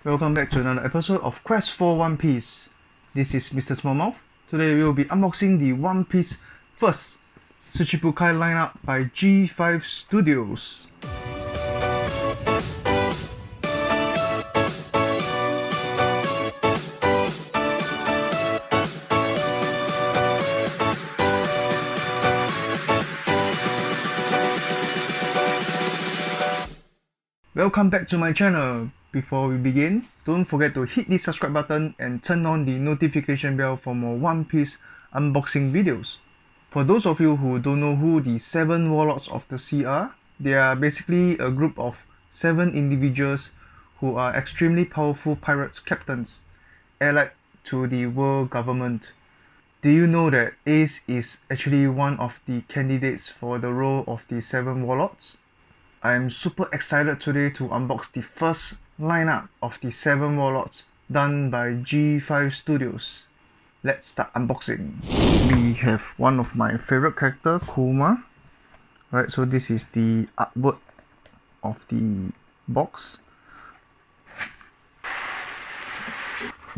Welcome back to another episode of Quest for One Piece. This is Mr. Smallmouth. Today we will be unboxing the One Piece first Shichibukai lineup by G5 Studios. Welcome back to my channel. Before we begin, don't forget to hit the subscribe button and turn on the notification bell for more One Piece unboxing videos. For those of you who don't know who the 7 Warlords of the Sea are, they are basically a group of 7 individuals who are extremely powerful pirates captains, allied to the world government. Do you know that Ace is actually one of the candidates for the role of the 7 Warlords? I am super excited today to unbox the first lineup of the 7 Warlords done by G5 Studios. Let's start unboxing. We have one of my favorite character, Kuma. Right, so this is the artwork of the box.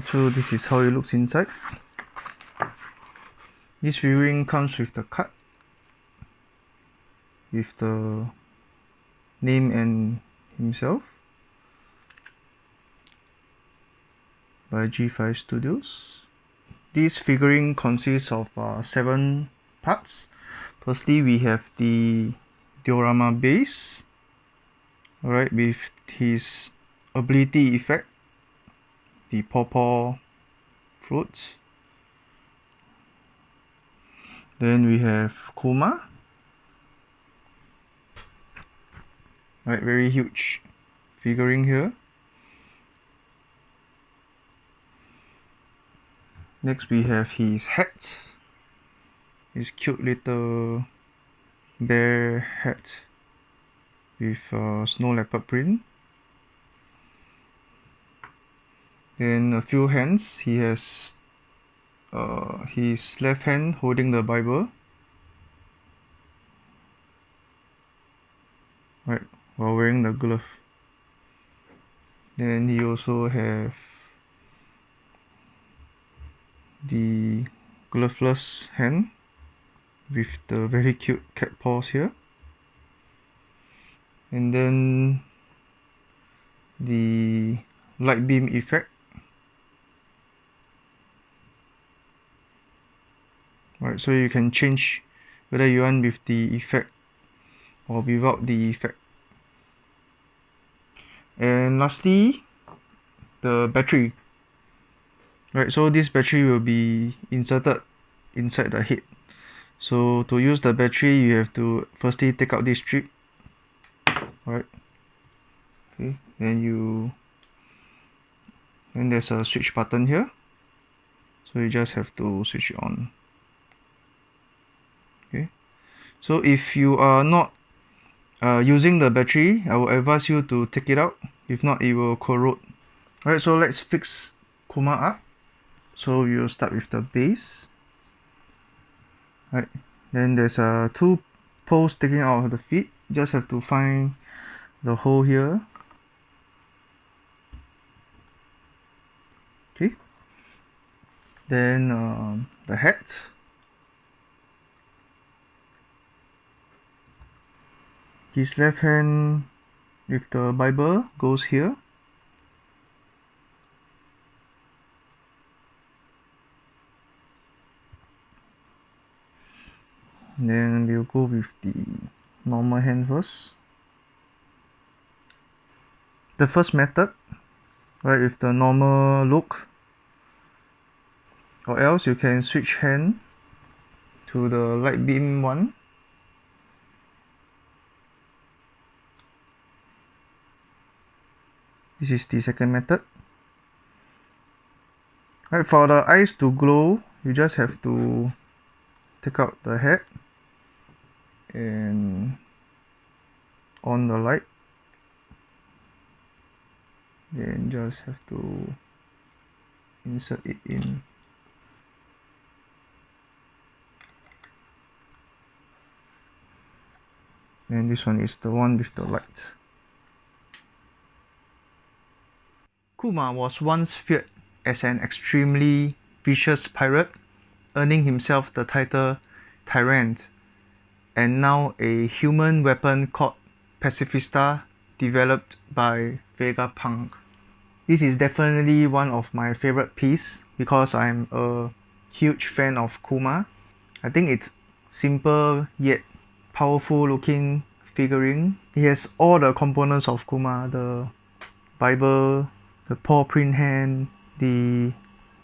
So this is how it looks inside. This figurine comes with the card, with the name and himself by G5 Studios. This figurine consists of 7 parts. Firstly, we have the diorama base, alright, with his ability effect, the pawpaw fruits. Then we have Kuma. Right, very huge figurine here. Next we have his hat, his cute little bear hat with snow leopard print. Then a few hands. He has his left hand holding the Bible, right, while wearing the glove. Then he also have the gloveless hand with the very cute cat paws here, and then the light beam effect. Right, so you can change whether you want with the effect or without the effect. And lastly, the battery. Right, so this battery will be inserted inside the head. So to use the battery, you have to firstly take out this strip. Right. Okay, then there's a switch button here. So you just have to switch it on. Okay. So if you are not using the battery, I will advise you to take it out. If not, it will corrode. Alright, so let's fix Kuma up. So we'll start with the base. Right, then there's 2 poles sticking out of the feet. Just have to find the hole here. Okay. Then the hat. His left hand with the Bible goes here. Then we'll go with the normal hand first. The first method, right, with the normal look, or else you can switch hand to the light beam one. This is the second method. Right, for the eyes to glow, you just have to take out the head and on the light. Then just have to insert it in. And this one is the one with the light. Kuma was once feared as an extremely vicious pirate, earning himself the title Tyrant, and now a human weapon called Pacifista developed by Vegapunk. This is definitely one of my favorite pieces because I'm a huge fan of Kuma. I think it's simple yet powerful looking figurine. It has all the components of Kuma, the Bible, the paw print hand, the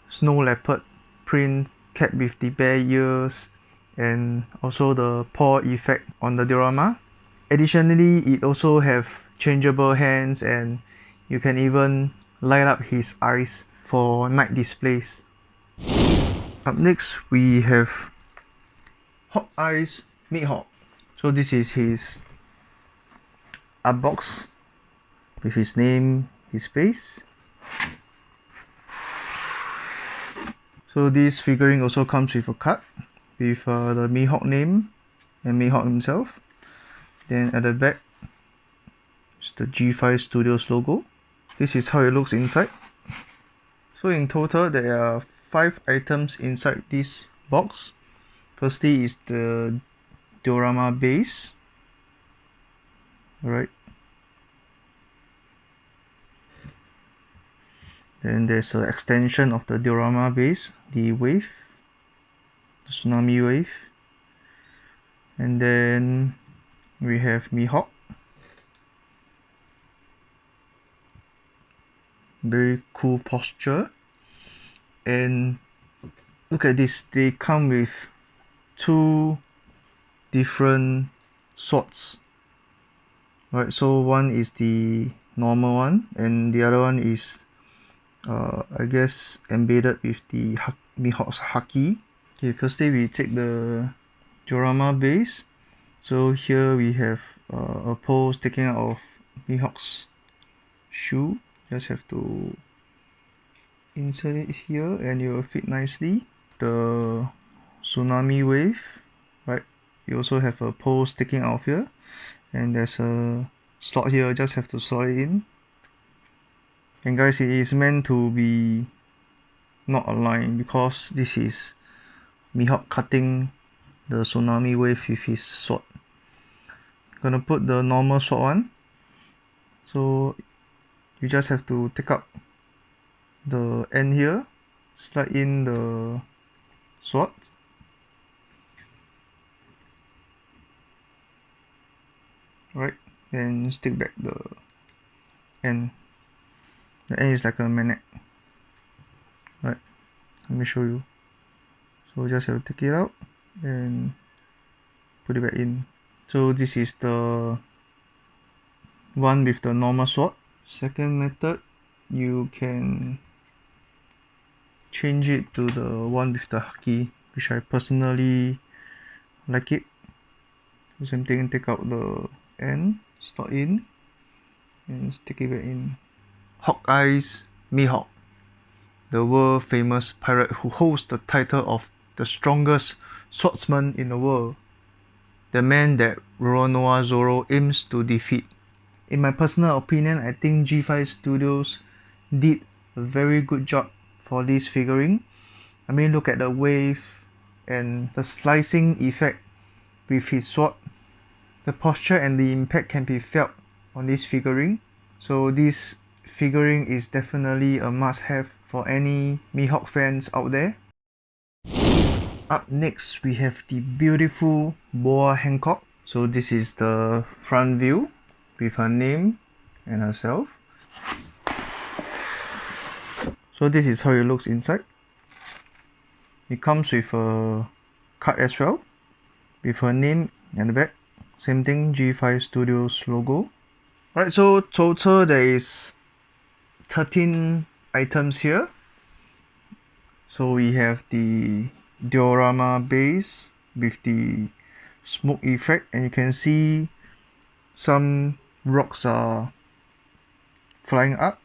snow leopard print cap with the bear ears, and also the paw effect on the diorama. Additionally, it also have changeable hands, and you can even light up his eyes for night displays. Up next, we have Hawkeye's Mihawk. So this is his art box with his name, his face. So this figurine also comes with a card with the Mihawk name and Mihawk himself. Then at the back is the G5 Studios logo. This is how it looks inside. So in total there are 5 items inside this box. Firstly is the diorama base. Alright. Then there's an extension of the diorama base, the wave, the tsunami wave. And then we have Mihawk. Very cool posture. And look at this, they come with 2 different swords. Right, so one is the normal one and the other one is I guess embedded with the Mihawk's haki. Okay, firstly we take the diorama base. So here we have a pose taken out of Mihawk's shoe. Just have to insert it here and it will fit nicely. The tsunami wave, right? You also have a pose sticking out here, and there's a slot here, just have to slot it in. And guys, it is meant to be not aligned because this is Mihawk cutting the tsunami wave with his sword. Gonna put the normal sword one. So you just have to take up the end here, slide in the sword, right, then stick back the end. The end is like a magnet, right? Let me show you. So just have to take it out and put it back in. So this is the one with the normal sword. Second method, you can change it to the one with the haki, which I personally like it. Same thing, take out the end, slot in, and stick it back in. Hawkeye's Mihawk, the world famous pirate who holds the title of the strongest swordsman in the world, the man that Roronoa Zoro aims to defeat. In my personal opinion, I think G5 Studios did a very good job for this figurine. I mean, look at the wave and the slicing effect with his sword. The posture and the impact can be felt on this figurine. So this figurine is definitely a must-have for any Mihawk fans out there. Up next, we have the beautiful Boa Hancock. So this is the front view with her name and herself. So this is how it looks inside. It comes with a card as well, with her name and the back. Same thing, G5 Studios logo. Right, so total there is 13 items here. So we have the diorama base with the smoke effect, and you can see some rocks are flying up.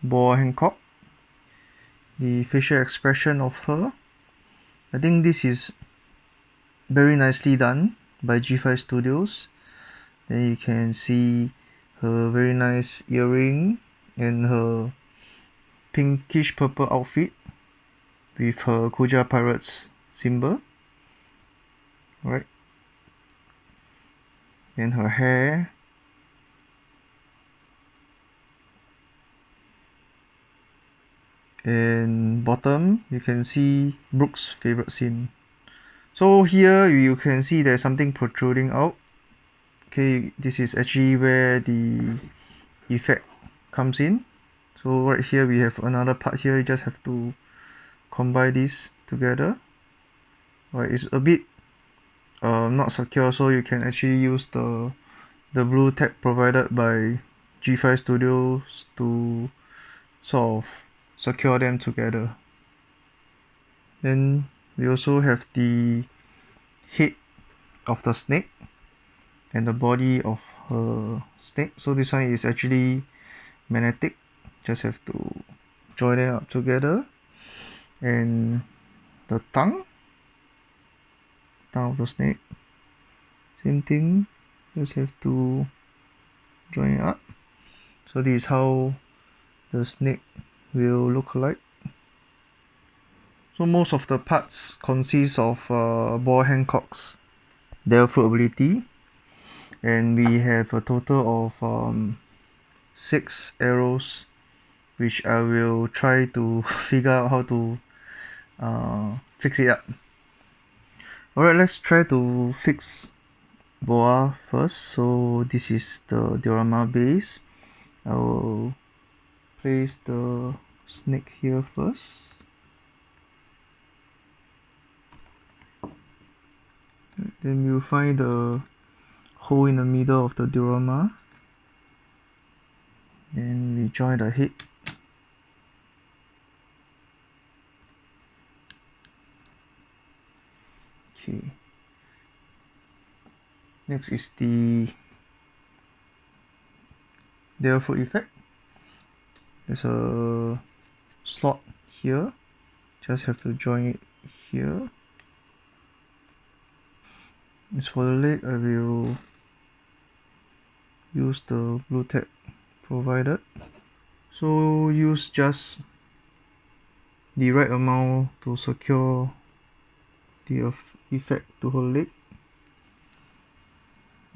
Boa Hancock, the facial expression of her. I think this is very nicely done by G5 Studios. Then you can see her very nice earring and her pinkish purple outfit with her Kuja Pirates symbol, right? And her hair. And bottom, you can see Brooke's favorite scene. So here you can see there's something protruding out. Okay, this is actually where the effect comes in. So right here we have another part here. You just have to combine this together. Right, it's a bit not secure, so you can actually use the blue tag provided by G5 Studios to sort of secure them together. Then we also have the head of the snake and the body of her snake. So this one is actually magnetic. Just have to join them up together. And the tongue of the snake, same thing, just have to join it up. So this is how the snake will look like. So most of the parts consist of Boa Hancock's Delphi ability, and we have a total of 6 arrows, which I will try to figure out how to fix it up. Alright, let's try to fix Boa first. So this is the diorama base. I will place the snake here first. Then we'll find the hole in the middle of the diorama. Then we join the head. Okay. Next is the Delphi effect. There's a slot here. Just have to join it here. As for the leg, I will use the blue tag provided. So use just the right amount to secure the effect to her leg.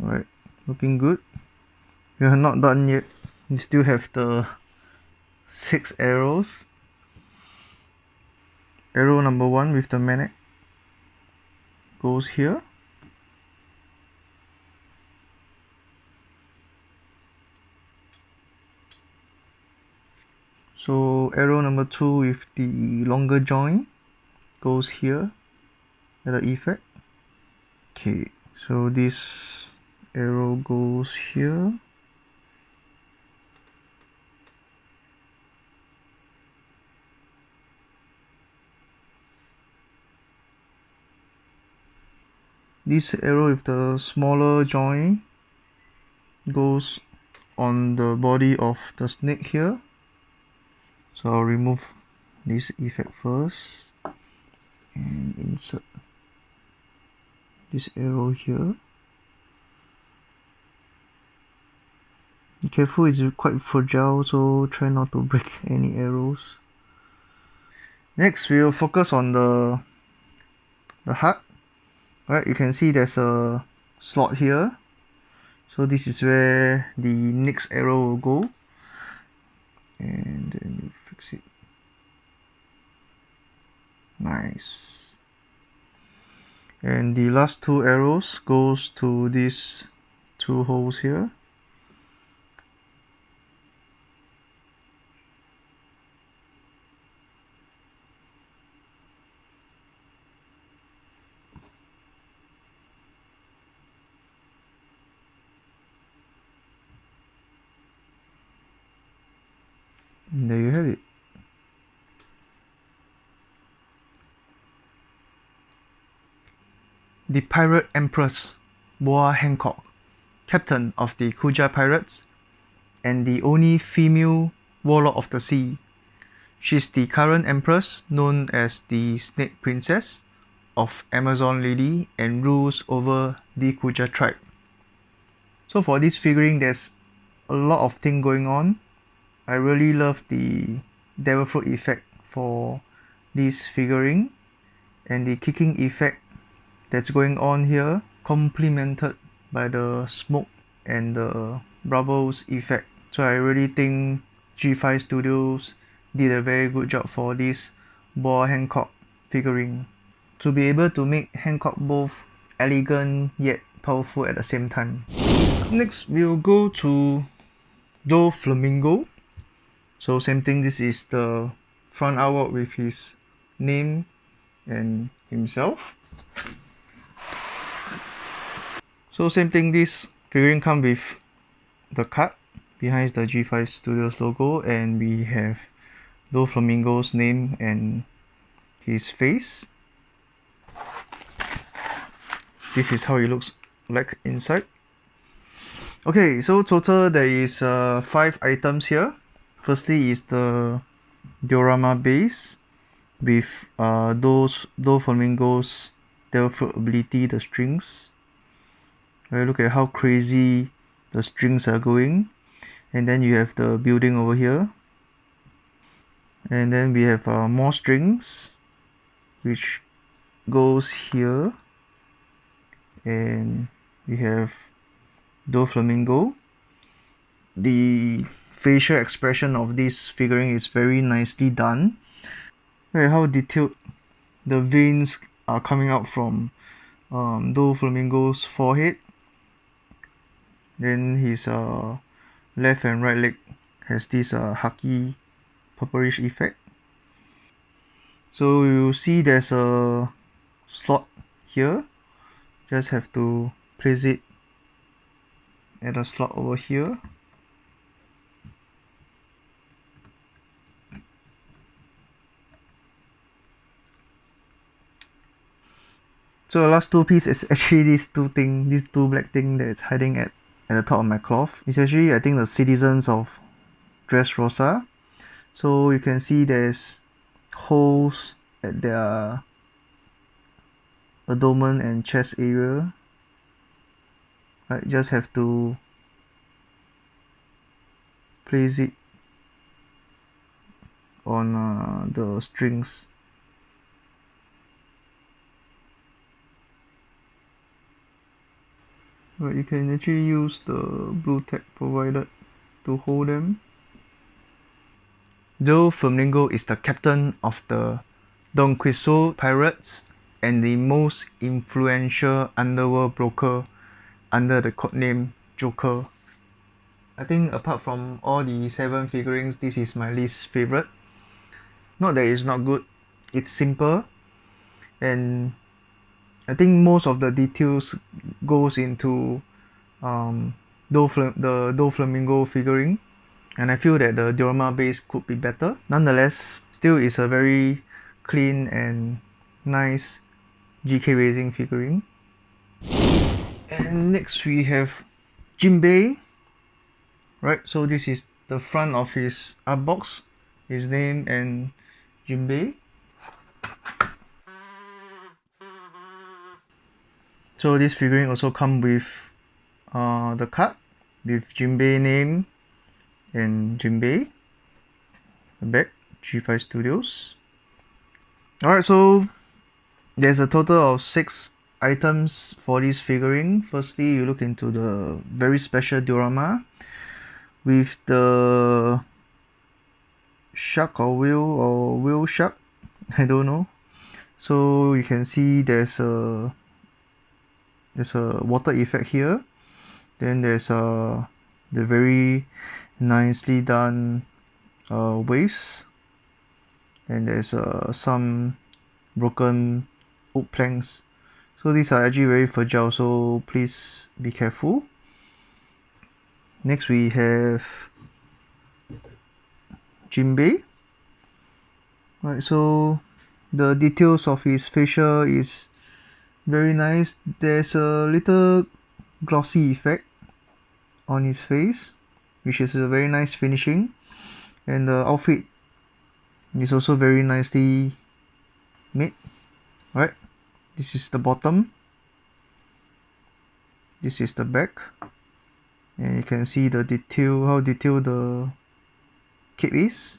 Alright, looking good. We are not done yet. We still have the 6 arrows. Arrow number 1 with the magnet goes here. So arrow number 2 with the longer join goes here at the effect. Okay, so this arrow goes here. This arrow with the smaller join goes on the body of the snake here. So I'll remove this effect first and insert this arrow here. Be careful, it's quite fragile, so try not to break any arrows. Next, we'll focus on the heart. Right, you can see there's a slot here. So this is where the next arrow will go. And then you fix it. Nice. And the last 2 arrows goes to these 2 holes here. And there you have it. The Pirate Empress, Boa Hancock, captain of the Kuja Pirates, and the only female Warlord of the Sea. She's the current Empress, known as the Snake Princess of Amazon Lady, and rules over the Kuja tribe. So for this figurine, there's a lot of things going on. I really love the devil fruit effect for this figurine, and the kicking effect that's going on here, complemented by the smoke and the bubbles effect. So I really think G5 Studios did a very good job for this Boa Hancock figurine, to be able to make Hancock both elegant yet powerful at the same time. Next we'll go to Doflamingo. So same thing, this is the front artwork with his name and himself. So same thing, this figurine comes with the card behind the G5 Studios logo, and we have Doflamingo's name and his face. This is how it looks like inside. Okay, so total there is 5 items here. Firstly is the diorama base with those Doflamingo's devil fruit ability, the strings. Right, look at how crazy the strings are going. And then you have the building over here. And then we have more strings, which goes here. And we have Doflamingo. The facial expression of this figurine is very nicely done. Look at how detailed the veins are coming out from Doflamingo's forehead. Then his left and right leg has this haki purplish effect. So you see there's a slot here. Just have to place it at a slot over here. So the last two piece is actually these two black thing that's hiding at the top of my cloth. It's actually, I think, the citizens of Dressrosa. So you can see there's holes at their abdomen and chest area. Right, just have to place it on the strings. Right, you can actually use the blue tag provided to hold them. Doflamingo is the captain of the Don Quixote pirates and the most influential underworld broker under the codename Joker. I think apart from all the 7 figurines, this is my least favorite. Not that it's not good, it's simple, and I think most of the details goes into the Doflamingo figurine, and I feel that the diorama base could be better. Nonetheless, still is a very clean and nice GK Racing figurine. And next we have Jinbe. Right, so this is the front of his art box, his name and Jinbe. So this figurine also comes with the card with Jinbe name and Jinbe. The back, G5 Studios. Alright, so there's a total of 6 items for this figurine. Firstly, you look into the very special diorama with the shark or whale shark, I don't know. So you can see there's a water effect here. Then there's the very nicely done waves, and there's some broken wood planks. So these are actually very fragile, so please be careful. Next we have Jinbe. Right, so the details of his facial is very nice. There's a little glossy effect on his face, which is a very nice finishing, and the outfit is also very nicely made. Right, this is the bottom, this is the back, and you can see the detail, how detailed the cape is.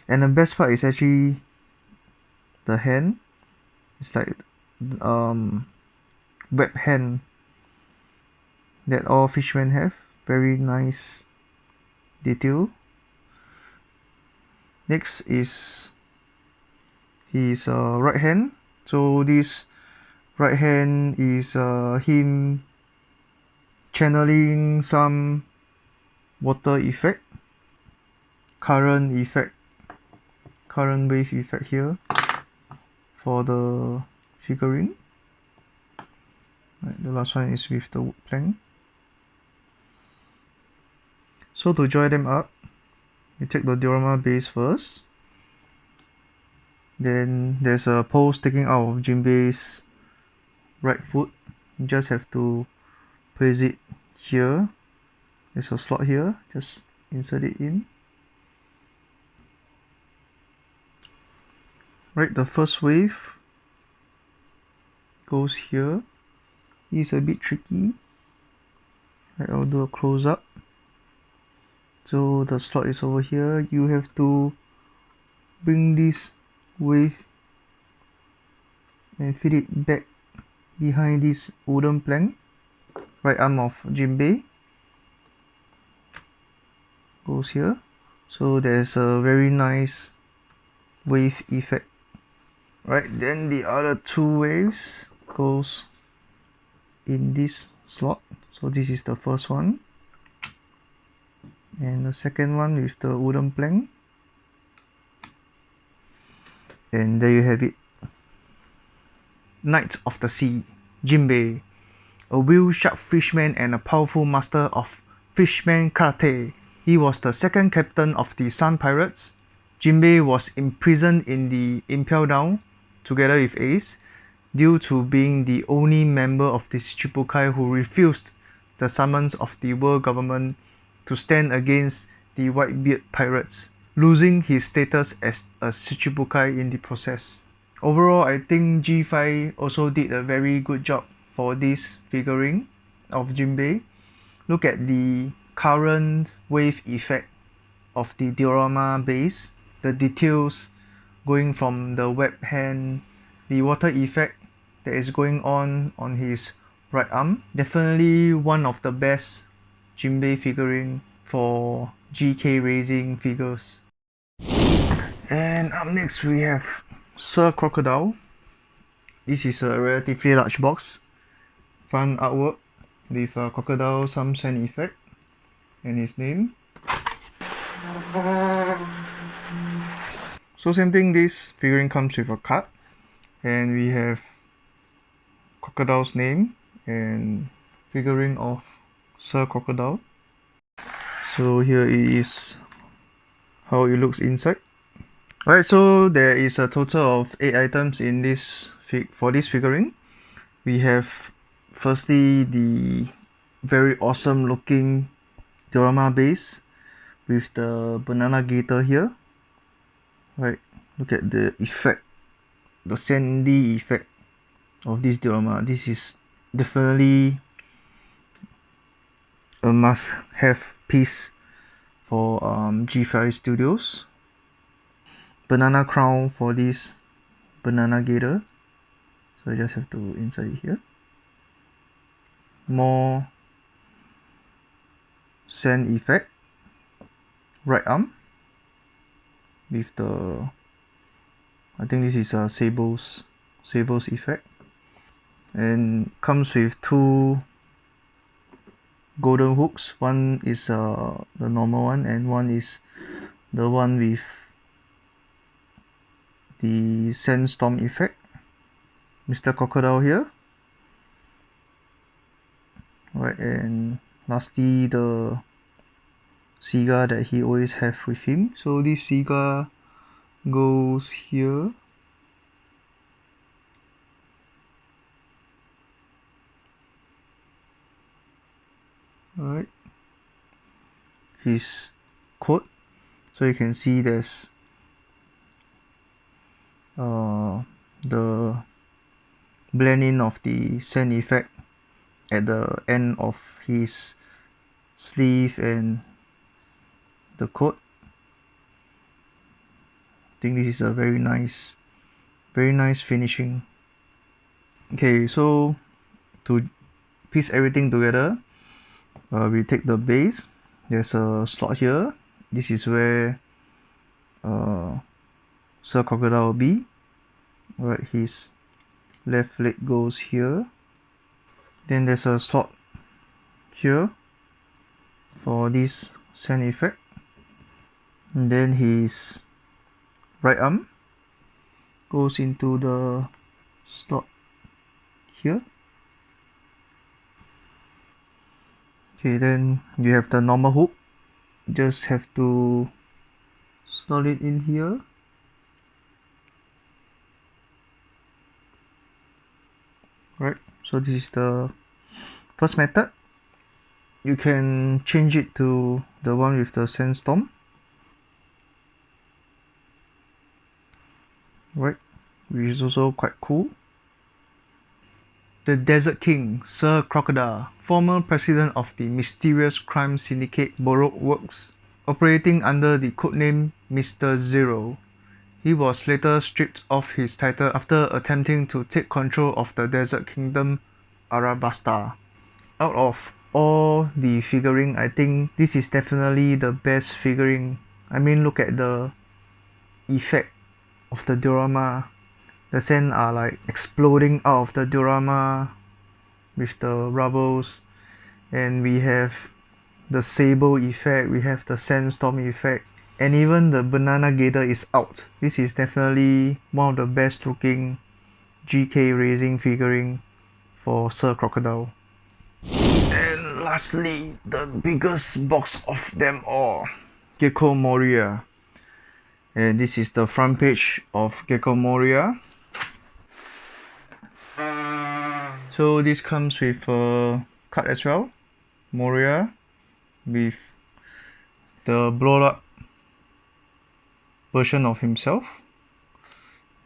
And the best part is actually the hand. It's like web hand that all fishermen have. Very nice detail. Next is his right hand. So this right hand is him channeling some water effect, current wave effect here for the figurine. Right, the last one is with the wood plank. So to join them up, you take the diorama base first. Then there's a pole sticking out of Jinbe's right foot. You just have to place it here. There's a slot here. Just insert it in. Right, the first wave goes here. It's a bit tricky. Right, I'll do a close up. So the slot is over here. You have to bring this wave and fit it back behind this wooden plank. Right arm of Jinbe goes here. So there's a very nice wave effect. Right, then the other two waves goes in this slot. So this is the first one, and the second one with the wooden plank. And there you have it. Knight of the Sea, Jinbe, a whale-shark fishman and a powerful master of fishman karate. He was the second captain of the Sun Pirates. Jinbe was imprisoned in the Impel Down together with Ace due to being the only member of the Shichibukai who refused the summons of the world government to stand against the Whitebeard pirates, losing his status as a Shichibukai in the process. Overall, I think G5 also did a very good job for this figurine of Jinbe. Look at the current wave effect of the diorama base, the details going from the web hand, the water effect that is going on his right arm. Definitely one of the best Jinbe figurine for GK Racing figures. And up next we have Sir Crocodile. This is a relatively large box. Fun artwork with a crocodile, some sand effect, and his name. So same thing, this figurine comes with a card, and we have Crocodile's name and figurine of Sir Crocodile. So here it is how it looks inside. Alright, so there is a total of 8 items in this for this figurine. We have firstly the very awesome looking diorama base with the banana gator here. Right, look at the effect, the sandy effect of this diorama. This is definitely a must-have piece for G5 Studios. Banana crown for this banana gator. So I just have to insert it here. More sand effect. Right arm with the, I think this is a Sable's effect, and comes with 2 golden hooks. One is the normal one, and one is the one with the sandstorm effect. Mr. Crocodile here. Right, and lastly the cigar that he always have with him. So this cigar goes here. Alright, his coat. So you can see there's the blending of the sand effect at the end of his sleeve and the coat. I think this is a very nice finishing. Okay, so to piece everything together, we take the base. There's a slot here. This is where Sir Crocodile will be. Alright, his left leg goes here. Then there's a slot here for this sand effect. And then his right arm goes into the slot here. Okay, then you have the normal hook. Just have to slot it in here. Right, so this is the first method. You can change it to the one with the sandstorm. Right, which is also quite cool. The Desert King, Sir Crocodile, former president of the mysterious crime syndicate Baroque Works, operating under the codename Mr. Zero. He was later stripped of his title after attempting to take control of the Desert Kingdom Arabasta. Out of all the figurine, I think this is definitely the best figurine. I mean, look at the effect of the diorama. The sand are like exploding out of the diorama with the rubbles, and we have the sable effect, we have the sandstorm effect, and even the banana gator is out. This is definitely one of the best looking GK racing figurine for Sir Crocodile. And lastly, the biggest box of them all, Gekko Moria. And this is the front page of Gekko Moria. So this comes with a card as well, Moria, with the blown up version of himself.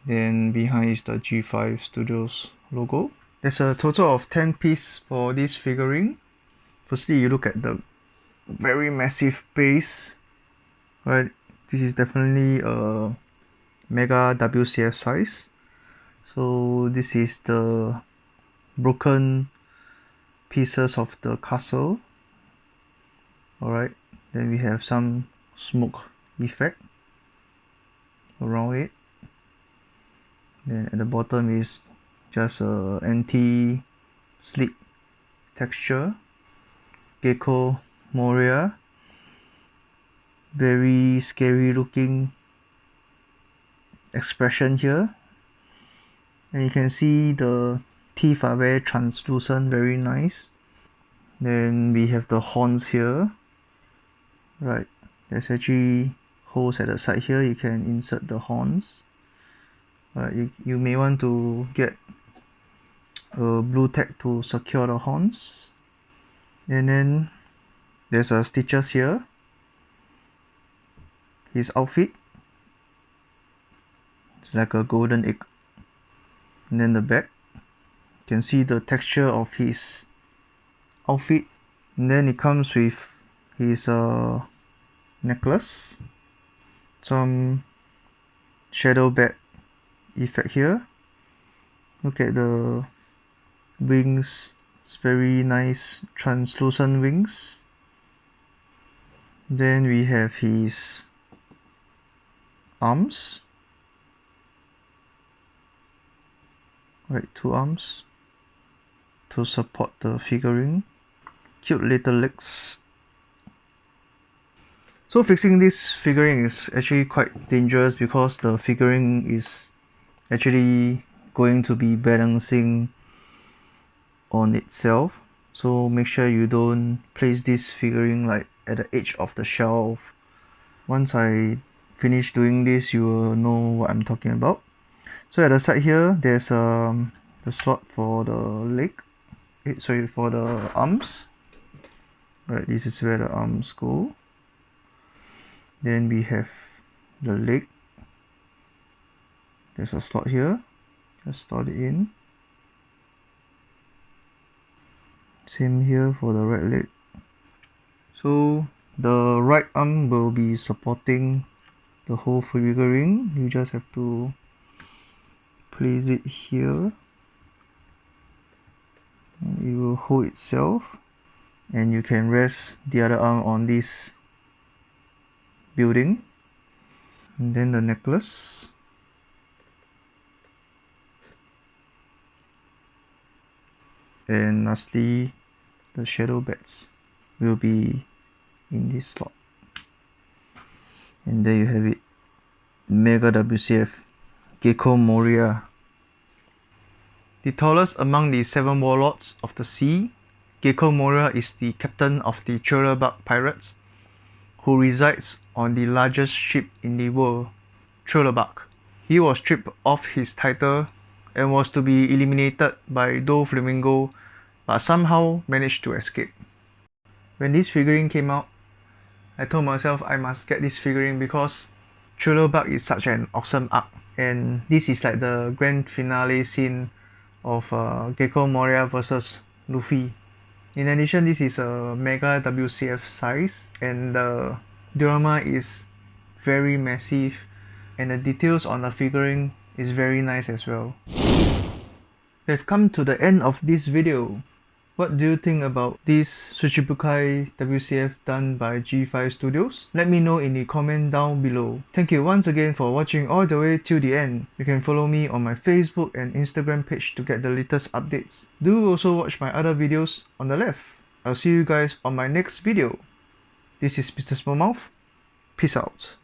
Then behind is the G5 Studios logo. There's a total of 10 pieces for this figurine. Firstly, you look at the very massive base, right? This is definitely a mega WCF size. So this is the broken pieces of the castle. Alright, then we have some smoke effect around it. Then at the bottom is just a anti-slip texture. Gekko Moria, very scary looking expression here, and you can see the teeth are very translucent, very nice. Then we have the horns here. Right, there's actually holes at the side here, you can insert the horns. You may want to get a blue tag to secure the horns. And then there's a stitches here. His outfit, it's like a golden egg. And then the back, you can see the texture of his outfit. And then it comes with his necklace, some shadow bat effect here. Look at the wings, it's very nice translucent wings. Then we have his arms, right, two arms to support the figurine. Cute little legs. So fixing this figurine is actually quite dangerous because the figurine is actually going to be balancing on itself. So make sure you don't place this figurine like at the edge of the shelf. Once I finish doing this, you will know what I'm talking about. So at the side here, there's the slot for the leg. For the arms. Right, this is where the arms go. Then we have the leg. There's a slot here. Just slot it in. Same here for the right leg. So The right arm will be supporting the whole figurine. You just have to place it here. It will hold itself, and you can rest the other arm on this building. And then the necklace. And lastly, the shadow bats will be in this slot. And there you have it. Mega WCF Gekko Moria. The tallest among the 7 warlords of the sea, Gekko Moria is the captain of the Thriller-bug pirates, who resides on the largest ship in the world, Thriller-bug. He was stripped of his title and was to be eliminated by Doflamingo, but somehow managed to escape. When this figurine came out, I told myself I must get this figurine because Thriller-bug is such an awesome arc, and this is like the grand finale scene of Gekko Moria versus Luffy. In addition, this is a Mega WCF size, and the diorama is very massive, and the details on the figurine is very nice as well. We've come to the end of this video. What do you think about this Shichibukai WCF done by G5 Studios? Let me know in the comment down below. Thank you once again for watching all the way till the end. You can follow me on my Facebook and Instagram page to get the latest updates. Do also watch my other videos on the left. I'll see you guys on my next video. This is Mr. Smallmouth. Peace out.